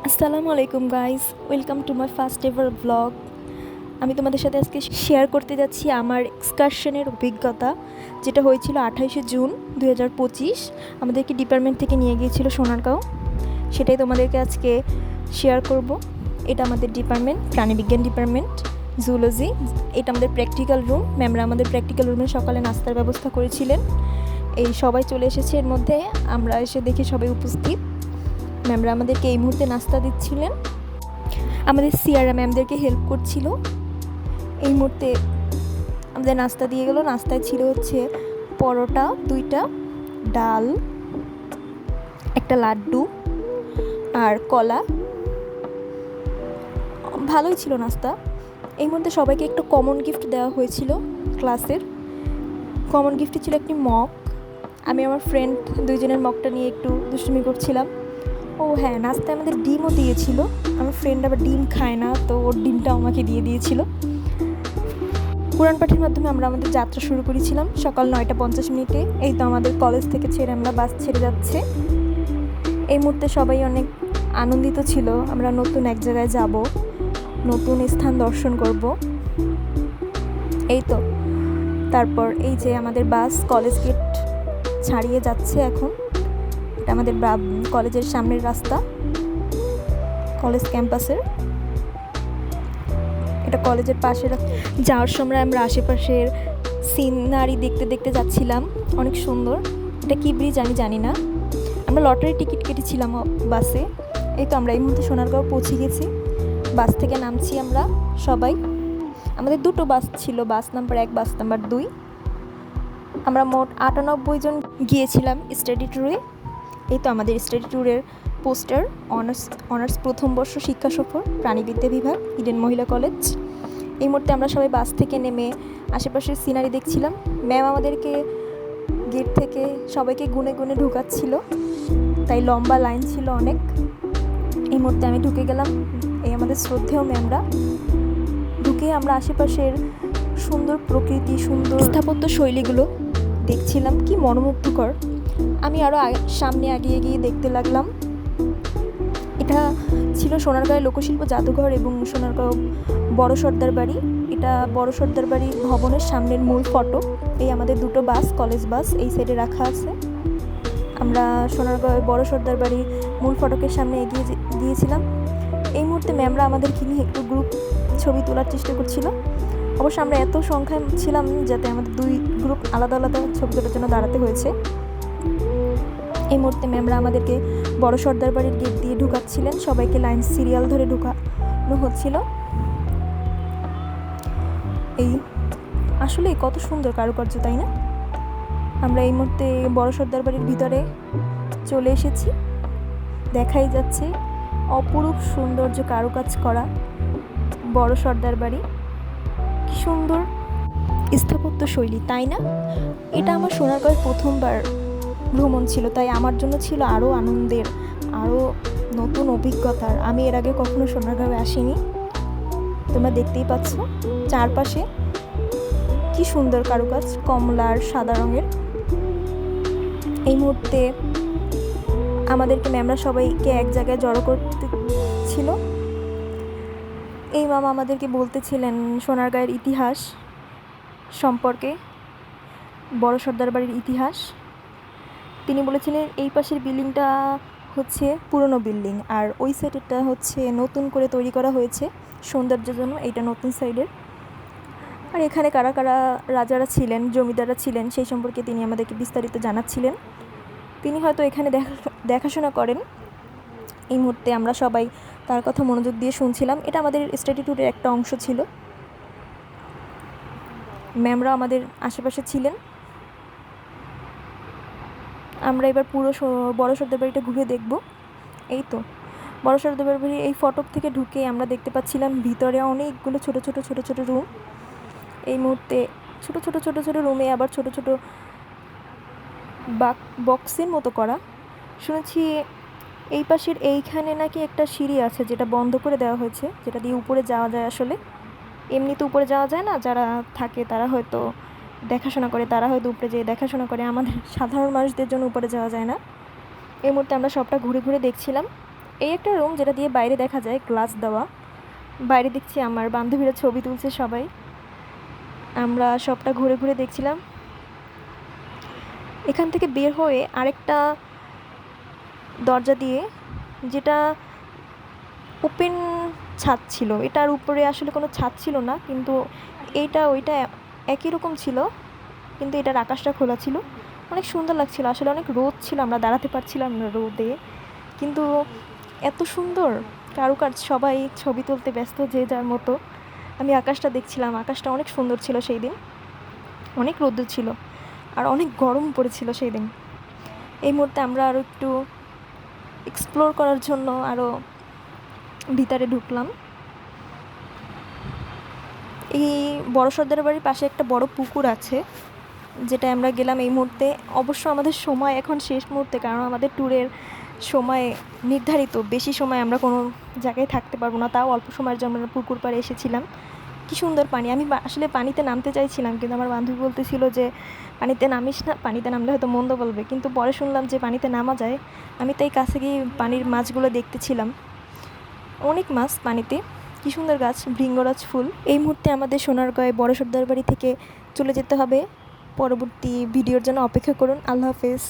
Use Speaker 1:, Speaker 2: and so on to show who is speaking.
Speaker 1: আসসালামু আলাইকুম guys, welcome to my first ever blog. আমি তোমাদের সাথে আজকে শেয়ার করতে যাচ্ছি আমার এক্সকারশনের অভিজ্ঞতা, যেটা হয়েছিল 28শে জুন 2025। আমাদেরকে ডিপার্টমেন্ট থেকে নিয়ে গিয়েছিল সোনারগাঁও, সেটাই তোমাদেরকে আজকে শেয়ার করব। এটা আমাদের ডিপার্টমেন্ট, প্রাণীবিজ্ঞান ডিপার্টমেন্ট, জুলজি। এটা আমাদের প্র্যাকটিক্যাল রুম। ম্যামরা আমাদের প্র্যাকটিক্যাল রুমে সকালে নাস্তার ব্যবস্থা করেছিলেন। এই সবাই চলে এসেছে, এর মধ্যে আমরা এসে দেখি সবাই উপস্থিত। ম্যামরা আমাদেরকে এই মুহূর্তে নাস্তা দিচ্ছিলেন, আমাদের সিয়ারা ম্যামদেরকে হেল্প করছিল। এই মুহূর্তে আমাদের নাস্তা দিয়ে গেল। নাস্তায় ছিল হচ্ছে পরোটা 2টা, ডাল, একটা লাড্ডু আর কলা। ভালোই ছিল নাস্তা। এই মুহূর্তে সবাইকে একটু কমন গিফট দেওয়া হয়েছিল ক্লাসের। কমন গিফটে ছিল একটি মগ। আমি আমার ফ্রেন্ড দুইজনের মগটা নিয়ে একটু দুষ্টুমি করছিলাম। ও হ্যাঁ, নাস্তায় আমাদের ডিমও দিয়েছিল। আমার ফ্রেন্ড আবার ডিম খায় না, তো ওর ডিমটাও আমাকে দিয়ে দিয়েছিল। কোরআন পাঠের মাধ্যমে আমরা আমাদের যাত্রা শুরু করেছিলাম সকাল 9:50। এই তো আমাদের কলেজ থেকে ছেড়ে আমরা বাস ছেড়ে যাচ্ছে। এই মুহূর্তে সবাই অনেক আনন্দিত ছিল। আমরা নতুন এক জায়গায় যাব, নতুন স্থান দর্শন করব। এই তো তারপর এই যে আমাদের বাস কলেজ গেট ছাড়িয়ে যাচ্ছে এখন। এটা আমাদের কলেজের সামনের রাস্তা, কলেজ ক্যাম্পাসের। এটা কলেজের পাশে। যাওয়ার সময় আমরা আশেপাশের সিনারি দেখতে দেখতে যাচ্ছিলাম, অনেক সুন্দর। এটা কি ব্রিজ আমি জানি না। আমরা লটারি টিকিট কেটেছিলাম বাসে। এই তো আমরা এই মুহূর্তে সোনারগাঁও পৌঁছে গেছি। বাস থেকে নামছি আমরা সবাই। আমাদের দুটো বাস ছিল, বাস নাম্বার 1, বাস নাম্বার 2। আমরা মোট 98 জন গিয়েছিলাম স্টাডি ট্যুরে। এই তো আমাদের স্টাডি ট্যুরের পোস্টার, অনার্স প্রথম বর্ষ শিক্ষা সফর, প্রাণীবিদ্যা বিভাগ, ইডেন মহিলা কলেজ। এই মুহূর্তে আমরা সবাই বাস থেকে নেমে আশেপাশের সিনারি দেখছিলাম। ম্যাম আমাদেরকে গেট থেকে সবাইকে গুনে গুনে ঢুকাচ্ছিল, তাই লম্বা লাইন ছিল অনেক। এই মুহূর্তে আমি ঢুকে গেলাম। এই আমাদের শ্রদ্ধেয় ম্যামরা। ঢুকে আমরা আশেপাশের সুন্দর প্রকৃতি, সুন্দর স্থাপত্য শৈলীগুলো দেখছিলাম, কি মনোমুগ্ধকর। আমি আরও সামনে এগিয়ে গিয়ে দেখতে লাগলাম। এটা ছিল সোনারগাঁও লোকশিল্প জাদুঘর এবং সোনারগাঁও বড় সর্দার বাড়ি। এটা বড় সর্দার বাড়ির ভবনের সামনের মূল ফটক। এই আমাদের দুটো বাস, কলেজ বাস এই সাইডে রাখা আছে। আমরা সোনারগাঁও বড় সর্দার বাড়ির মূল ফটকের সামনে এগিয়ে গিয়েছিলাম। এই মুহূর্তে ম্যামরা আমাদেরকে নিয়ে একটু গ্রুপ ছবি তোলার চেষ্টা করছিল। অবশ্য আমরা এত সংখ্যায় ছিলাম যাতে আমাদের 2 গ্রুপ আলাদা আলাদা ছবি তোলার জন্য দাঁড়াতে হয়েছে। এই মুহূর্তে ম্যামরা আমাদেরকে বড় সর্দার বাড়ির গেট দিয়ে ঢুকাচ্ছিলেন। সবাইকে লাইন সিরিয়াল ধরে ঢুকানো হচ্ছিল। এই আসলে কত সুন্দর কারুকার্য, তাই না? আমরা এই মুহূর্তে বড় সর্দার বাড়ির ভিতরে চলে এসেছি। দেখাই যাচ্ছে অপরূপ সৌন্দর্য কারুকাজ করা বড় সর্দার বাড়ি। কি সুন্দর স্থাপত্য শৈলী, তাই না? এটা আমার সোনারগাঁওয়ের প্রথমবার ভ্রমণ ছিল, তাই আমার জন্য ছিল আরও আনন্দের, আরও নতুন অভিজ্ঞতার। আমি এর আগে কখনো সোনারগাঁওয়ে আসিনি। তোমরা দেখতেই পাচ্ছ চারপাশে কি সুন্দর কারুকাজ, কমলা আর সাদা রঙের। এই মুহূর্তে আমাদেরকে ম্যামরা সবাইকে এক জায়গায় জড়ো করতে ছিল। এই মামা আমাদেরকে বলতেছিলেন সোনারগাঁয়ের ইতিহাস সম্পর্কে, বড় সর্দার বাড়ির ইতিহাস। তিনি বলেছিলেন এই পাশের বিল্ডিংটা হচ্ছে পুরনো বিল্ডিং, আর ওই সাইডেরটা হচ্ছে নতুন করে তৈরি করা হয়েছে সৌন্দর্যের জন্য। এইটা নতুন সাইডের। আর এখানে কারা কারা রাজারা ছিলেন, জমিদাররা ছিলেন, সেই সম্পর্কে তিনি আমাদেরকে বিস্তারিত জানাচ্ছিলেন। তিনি হয়তো এখানে দেখাশোনা করেন। এই মুহূর্তে আমরা সবাই তার কথা মনোযোগ দিয়ে শুনছিলাম। এটা আমাদের স্টাডি ট্যুরের একটা অংশ ছিল। ম্যামরা আমাদের আশেপাশে ছিলেন। আমরা এবার পুরো বড় সর্দার বাড়িটা ঘুরে দেখব। এই তো বড় সর্দার বাড়ি। এই ফটক থেকে ঢুকে আমরা দেখতে পাচ্ছিলাম ভিতরে অনেকগুলো ছোট ছোট রুম। এই মুহূর্তে ছোট ছোট রুমে আবার ছোট ছোট বক্সের মতো করা। শুনেছি এই পাশের এইখানে নাকি একটা সিঁড়ি আছে, যেটা বন্ধ করে দেওয়া হয়েছে, যেটা দিয়ে উপরে যাওয়া যায়। আসলে এমনি তো উপরে যাওয়া যায় না, যারা থাকে তারা হয়তো দেখাশোনা করে, তারা হয়তো উপরে যেয়ে দেখাশোনা করে। আমাদের সাধারণ মানুষদের জন্য উপরে যাওয়া যায় না। এই মুহূর্তে আমরা সবটা ঘুরে ঘুরে দেখছিলাম। এই একটা রুম যেটা দিয়ে বাইরে দেখা যায়, গ্লাস দেওয়া। বাইরে দেখছি আমার বান্ধবীরা ছবি তুলছে সবাই, আমরা সবটা ঘুরে ঘুরে দেখছিলাম। এখান থেকে বের হয়ে আরেকটা দরজা দিয়ে, যেটা ওপেন ছাদ ছিল, এটার উপরে আসলে কোনো ছাদ ছিল না, কিন্তু এইটা ওইটা একই রকম ছিল, কিন্তু এটার আকাশটা খোলা ছিল। অনেক সুন্দর লাগছিল, আসলে অনেক রোদ ছিল, আমরা দাঁড়াতে পারছিলাম না রোদে, কিন্তু এত সুন্দর কারুকাজ, সবাই ছবি তুলতে ব্যস্ত যে যার মতো। আমি আকাশটা দেখছিলাম, আকাশটা অনেক সুন্দর ছিল সেই দিন, অনেক রোদ ছিল আর অনেক গরম পড়েছিল সেই দিন। এই মুহূর্তে আমরা আরও একটু এক্সপ্লোর করার জন্য আরও ভিতরে ঢুকলাম। এই বড় সর্দার বাড়ির পাশে একটা বড় পুকুর আছে, যেটা আমরা গেলাম এই মুহূর্তে। অবশ্য আমাদের সময় এখন শেষ মুহূর্তে, কারণ আমাদের ট্যুরের সময় নির্ধারিত, বেশি সময় আমরা কোনো জায়গায় থাকতে পারবো না, তাও অল্প সময়ের জন্য আমরা পুকুর পাড়ে এসেছিলাম। কি সুন্দর পানি! আমি আসলে পানিতে নামতে চাইছিলাম, কিন্তু আমার বান্ধবী বলতেছিল যে পানিতে নামিস না, পানিতে নামলে হয়তো মন্দ বলবে, কিন্তু পরে শুনলাম যে পানিতে নামা যায়। আমি তাই কাছে গিয়ে পানির মাছগুলো দেখতেছিলাম, অনেক মাছ পানিতে। কী সুন্দর গাছ, ভৃঙ্গরাজ ফুল। এই মুহূর্তে আমাদের সোনারগাঁয়ে বড় সর্দার বাড়ি থেকে চলে যেতে হবে। পরবর্তী ভিডিওর জন্য অপেক্ষা করুন। আল্লাহ হাফেজ।